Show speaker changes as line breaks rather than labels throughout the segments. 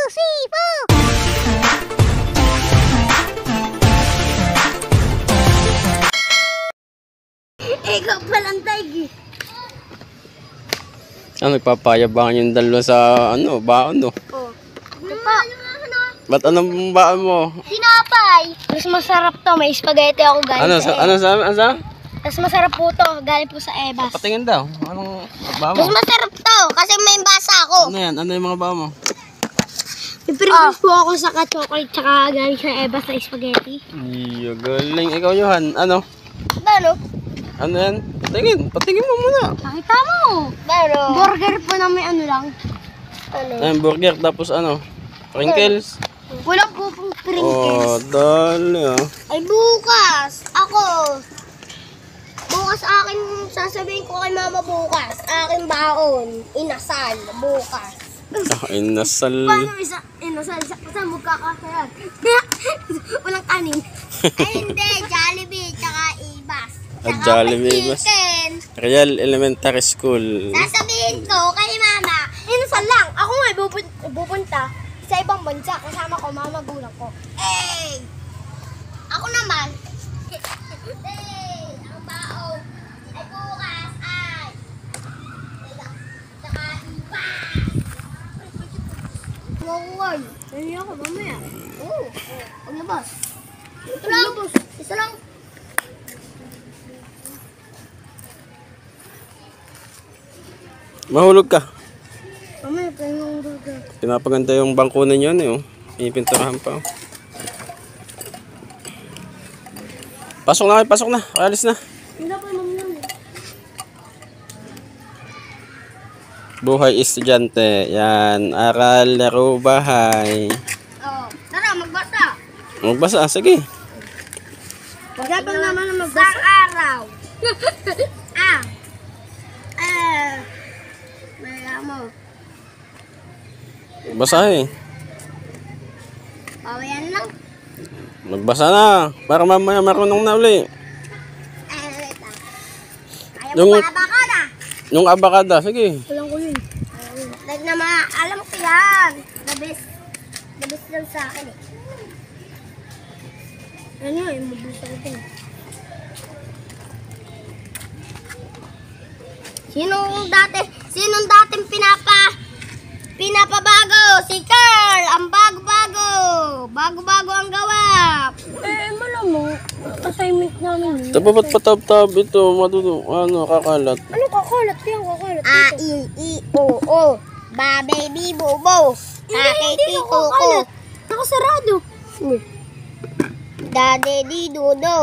Sipo! Ikaw palang taigi.
Nagpapayabangan yung dalawa sa baon no?
Oh. Ito po.
Ba't anong baon mo?
Tinapay. Mas masarap to. May spaghetti ako galing sa Ebas.
Ano?
Mas masarap po to. Galing po sa Ebas.
Patingin daw. Anong baon
Mas
mo?
masarap to. Kasi may basa ako.
Ano yan? Ano yung mga baon mo?
Ipirintos po ako sa chocolate tsaka galing sa Ebas sa spaghetti.
Iyo, galing. Ikaw, Johan. Ano?
Bano?
Ano yan? Patingin mo muna.
Nakita mo. Bano? Burger po na may ano lang. Ano?
Burger, tapos Sprinkles.
Walang po pong
Oh,
sprinkles.
dali
Ay bukas. Ako. Bukas akin, sasabihin ko kay mama bukas. Aking baon. Inasal. Bukas.
Inasal.
Paano inasal? Saan magkakasayan? Walang kanin. Ay hindi. Jollibee tsaka Ibas. Tsaka
Jollibee, Ibas.
chicken.
Real Elementary School.
Sasabihin ko kay mama. Inasal lang. Ako nga pupunta sa ibang bansa. Kasama ko mama gulang ko. Eh! Ako naman. Ang baon ay bukas ay tsaka Ibas. Waway. Hindi ako mamaya. Oo. Paglabas. Ito lang. Isa lang.
Mahulog ka.
Mamaya, pahingong burger.
Pinapaganda yung bangko ninyo oh. Pinipinturahan pa. Pasok na kayo, pasok na. Alis na.
Hindi pa naman.
Buhay estudyante. Yan. Aral, laro, bahay.
Oh, tara, magbasa.
Magbasa. Sige.
Dapat naman na magbasa. Sa araw. Maya mo.
Basa eh.
Pawayan lang.
Magbasa na. Para mamaya marunong na uli.
Wait lang. Ayaw
Yung-
mo ba na?
Yung abakada. Sige.
Walang ko yun. Alam ko yan. The best lang sa akin eh. Ano yun? Mabilis ako din. Sinong dating pinapabago? Si Carl! Ang bago-bago! Bago-bago ang gawa! Malamang. Assignment namin.
Tapos ba't patab-tab ito? Kakalat.
Ano kakalat? Kaya kakalat. A-I-I-O-O. Baby Bobo. Kakiti-Koko. Nakasarado. Dade-di-do-do.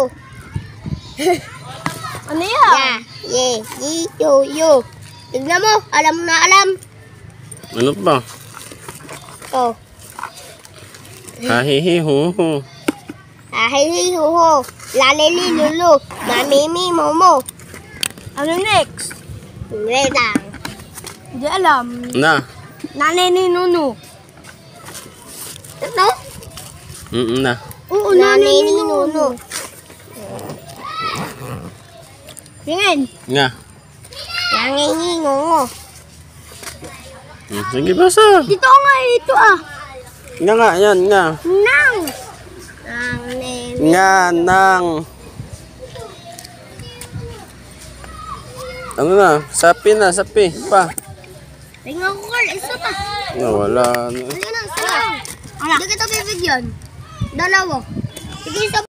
Ano yan? Ye-ye-yo-yo. Tignan mo. Alam na alam.
Ano ba?
Oh.
Hahihi-ho-ho.
Ahihi-ho-ho. Lalili-lulu. Mamimi-momo. Ano next? Hindi lang. Hindi alam.
Na.
Nanay ni Nuno. Ito?
Na.
Oo, nanay ni Nuno. Tingin.
Nga.
Nanay ni Nuno.
Sige, basa.
Dito nga, ito ah.
Nga. Yan, nga.
Nang. Nanay ni
Nga, nang. Ano na? Sapi na, sapi. Pa.
Tingnan ko, Carl. Isa pa.
Nawala.
Sige na, isa lang. Hindi kita bibigyan. Dalawa. Sige, isa pa.